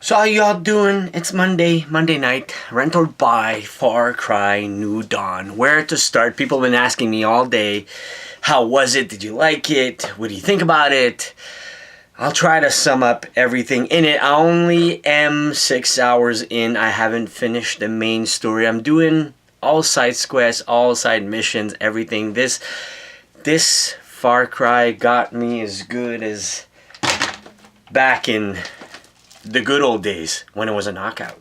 So how y'all doing? It's Monday night. Rent or buy, Far Cry New Dawn. Where to start? People have been asking me all day, how was it? Did you like it? What do you think about it? I'll try to sum up everything in it. I only am 6 hours in. I haven't finished the main story. I'm doing all side quests, all side missions, everything. This Far Cry got me as good as back in the good old days when it was a knockout.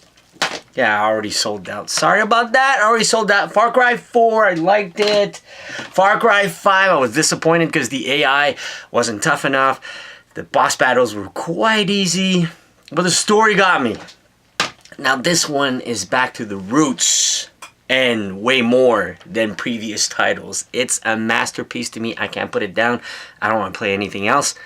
Yeah, I already sold out. Sorry about that. I already sold out. Far Cry 4, I liked it. Far Cry 5, I was disappointed because the AI wasn't tough enough. The boss battles were quite easy, but the story got me. Now this one is back to the roots and way more than previous titles. It's a masterpiece to me. I can't put it down. I don't want to play anything else.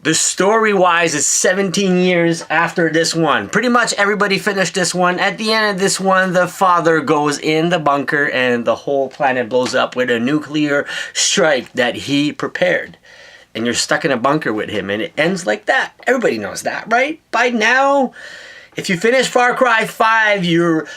The story-wise is 17 years after this one. Pretty much everybody finished this one. At the end of this one, the father goes in the bunker and the whole planet blows up with a nuclear strike that he prepared. And you're stuck in a bunker with him, and it ends like that. Everybody knows that, right? By now, if you finish Far Cry 5, you're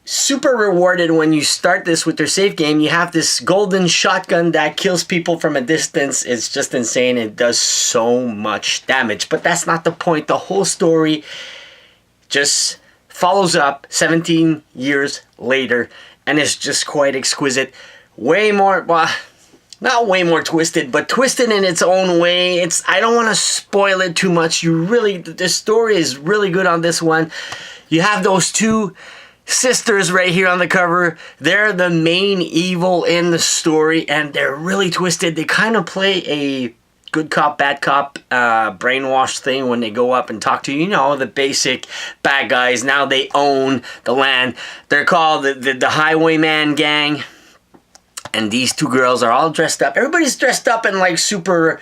super rewarded when you start this with their save game. You have this golden shotgun that kills people from a distance. It's just insane. It does so much damage. But that's not the point. The whole story just follows up 17 years later, and it's just quite exquisite. Way more, well, not way more twisted, but twisted in its own way. I don't want to spoil it too much. The story is really good on this one. You have those two sisters right here on the cover. They're the main evil in the story, and they're really twisted. They kind of play a good cop, bad cop brainwash thing when they go up and talk to you. You know, the basic bad guys. Now they own the land. They're called the Highwayman Gang. And these two girls are all dressed up. Everybody's dressed up in like super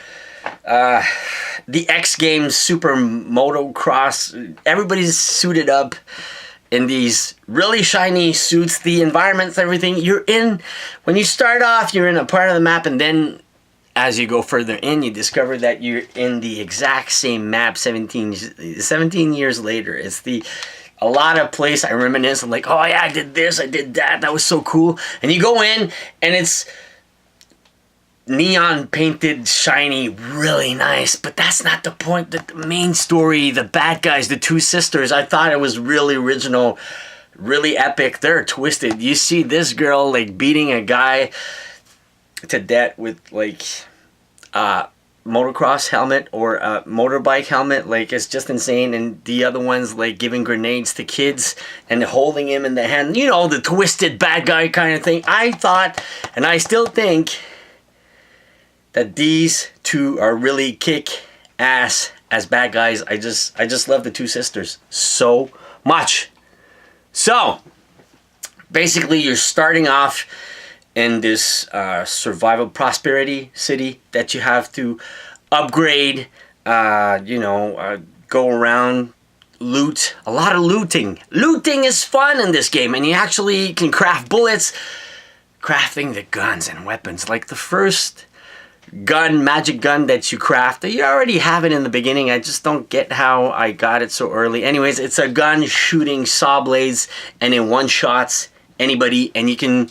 the X Games super motocross. Everybody's suited up in these really shiny suits, the environments, everything. When you start off, you're in a part of the map, and then as you go further in, you discover that you're in the exact same map 17 years later. It's a lot of place I reminisce. I'm like, oh yeah, I did this, I did that, that was so cool. And you go in, and it's neon painted, shiny, really nice, but that's not the point. The main story, the bad guys, the two sisters, I thought it was really original, really epic. They're twisted. You see this girl like beating a guy to death with like motocross helmet or a motorbike helmet. Like, it's just insane. And the other one's like giving grenades to kids and holding him in the hand, you know, the twisted bad guy kind of thing. I thought, and I still think, that these two are really kick-ass as bad guys. I just love the two sisters so much. So, basically you're starting off in this survival prosperity city that you have to upgrade, go around, loot. A lot of looting. Looting is fun in this game, and you actually can craft bullets. Crafting the guns and weapons. Like the first magic gun that you craft, you already have it in the beginning. I just don't get how I got it so early. Anyways, it's a gun shooting saw blades, and it one-shots anybody, and you can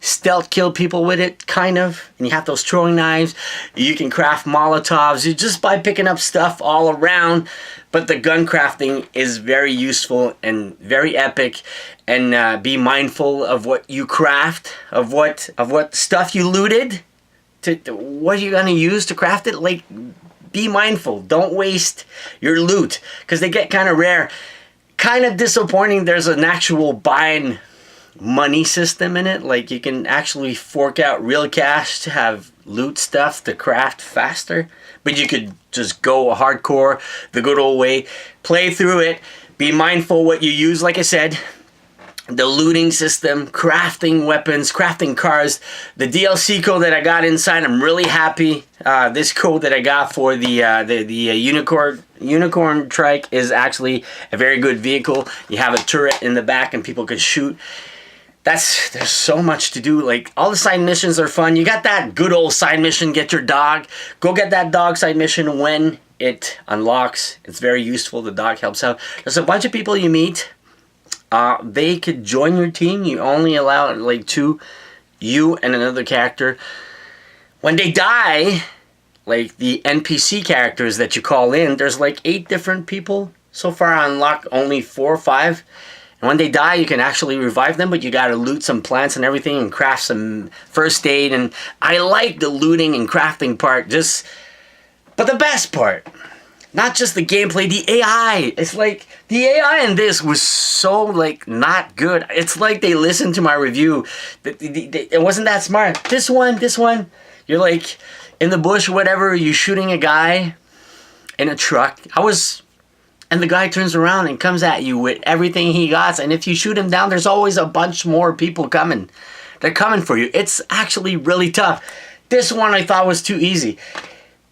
stealth kill people with it, kind of. And you have those throwing knives. You can craft Molotovs just by picking up stuff all around. But the gun crafting is very useful and very epic. And be mindful of what you craft, of what stuff you looted. What are you going to use to craft it? Like, be mindful. Don't waste your loot, because they get kind of rare. Kind of disappointing there's an actual buying money system in it. Like, you can actually fork out real cash to have loot stuff to craft faster. But you could just go hardcore, the good old way. Play through it. Be mindful what you use, like I said. The looting system, crafting weapons, crafting cars. The DLC code that I got inside, I'm really happy. This code that I got for the unicorn trike is actually a very good vehicle. You have a turret in the back and people can shoot. There's so much to do. Like, all the side missions are fun. You got that good old side mission, get your dog. Go get that dog side mission when it unlocks. It's very useful. The dog helps out. There's a bunch of people you meet. They could join your team. You only allow like 2, you and another character. When they die, like the NPC characters that you call in, there's like 8 different people. So far I unlocked only 4 or 5. And when they die, you can actually revive them, but you gotta loot some plants and everything and craft some first aid. And I like the looting and crafting part, but the best part, not just the gameplay, the AI. It's like, the AI in this was so like not good. It's like they listened to my review. It wasn't that smart. This one, you're like in the bush or whatever, you're shooting a guy in a truck. And the guy turns around and comes at you with everything he got. And if you shoot him down, there's always a bunch more people coming. They're coming for you. It's actually really tough. This one I thought was too easy.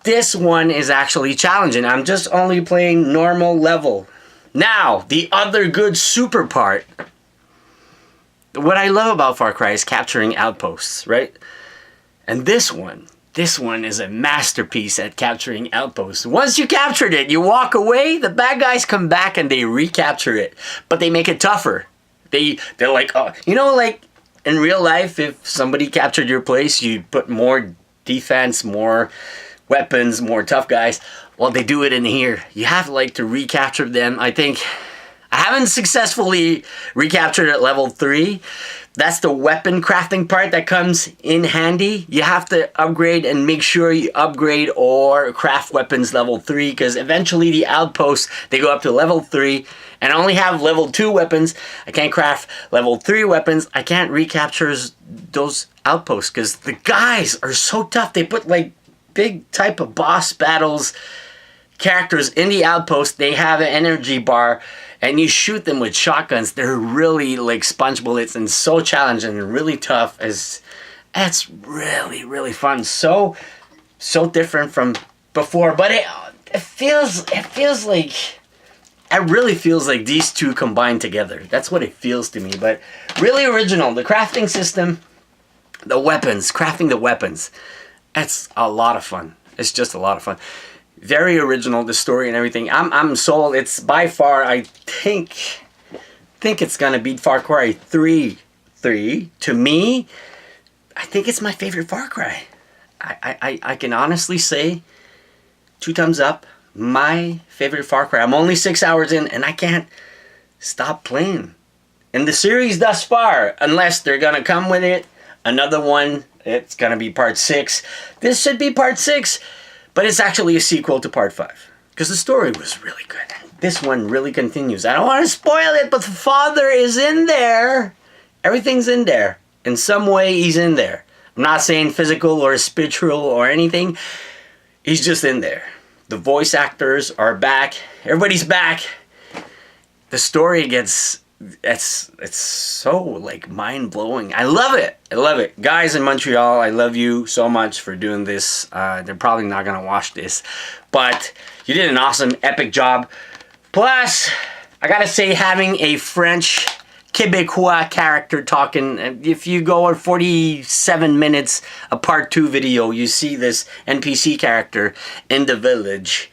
This one is actually challenging. I'm just only playing normal level. Now, the other good super part. What I love about Far Cry is capturing outposts, right? And this one is a masterpiece at capturing outposts. Once you captured it, you walk away, the bad guys come back and they recapture it. But they make it tougher. They're like, oh, you know, like in real life, if somebody captured your place, you put more defense, more weapons, more tough guys. Well, they do it in here. You have like to recapture them. I think I haven't successfully recaptured at level 3. That's the weapon crafting part that comes in handy. You have to upgrade and make sure you upgrade or craft weapons level 3, because eventually the outposts, they go up to level 3, and I only have level 2 weapons. I can't craft level 3 weapons. I can't recapture those outposts because the guys are so tough. They put like big type of boss battles characters in the outpost. They have an energy bar and you shoot them with shotguns. They're really like sponge bullets and so challenging and really tough. It's really fun. So different from before, but it really feels like these two combined together. That's what it feels to me. But really original. The crafting system, the weapons, crafting the weapons. It's a lot of fun. It's just a lot of fun. Very original, the story and everything. I'm sold. It's by far, I think it's gonna beat Far Cry 3. To me, I think it's my favorite Far Cry. I can honestly say, 2 thumbs up. My favorite Far Cry. I'm only 6 hours in and I can't stop playing. In the series thus far, unless they're gonna come with it, another one, it's gonna be part 6. This should be part 6. But it's actually a sequel to part 5. Because the story was really good. This one really continues. I don't want to spoil it, but the father is in there. Everything's in there. In some way, he's in there. I'm not saying physical or spiritual or anything. He's just in there. The voice actors are back. Everybody's back. The story gets... It's so like mind-blowing. I love it. I love it. Guys in Montreal, I love you so much for doing this. They're probably not gonna watch this, but you did an awesome epic job. Plus, I gotta say, having a French Quebecois character talking, if you go at 47 minutes a part 2 video, you see this NPC character in the village.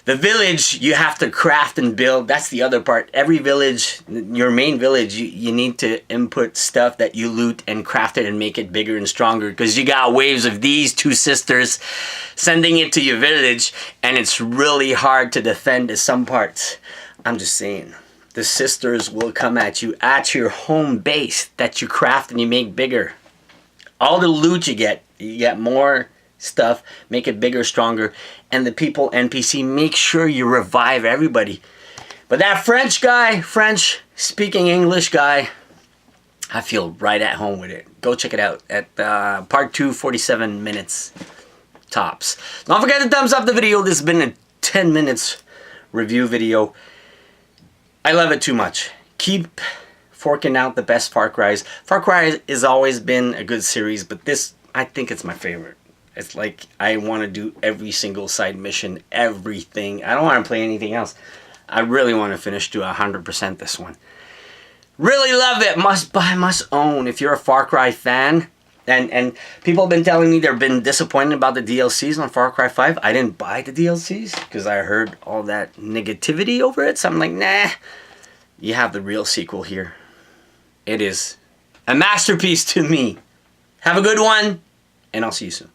The village, you have to craft and build. That's the other part. Every village, your main village, you need to input stuff that you loot and craft it and make it bigger and stronger. Because you got waves of these 2 sisters sending it to your village. And it's really hard to defend at some parts. I'm just saying. The sisters will come at you at your home base that you craft and you make bigger. All the loot you get more stuff, make it bigger, stronger, and the people NPC, make sure you revive everybody. But that French guy, French speaking English guy, I feel right at home with it. Go check it out at part 2, 47 minutes tops. Don't forget to thumbs up the video. This has been a 10 minutes review video. I love it too much. Keep forking out the best Far Cry's. Far Cry has always been a good series, but this, I think it's my favorite. It's like I want to do every single side mission, everything. I don't want to play anything else. I really want to finish to 100% this one. Really love it. Must buy, must own. If you're a Far Cry fan, And people have been telling me they've been disappointed about the DLCs on Far Cry 5. I didn't buy the DLCs because I heard all that negativity over it. So I'm like, nah, you have the real sequel here. It is a masterpiece to me. Have a good one, and I'll see you soon.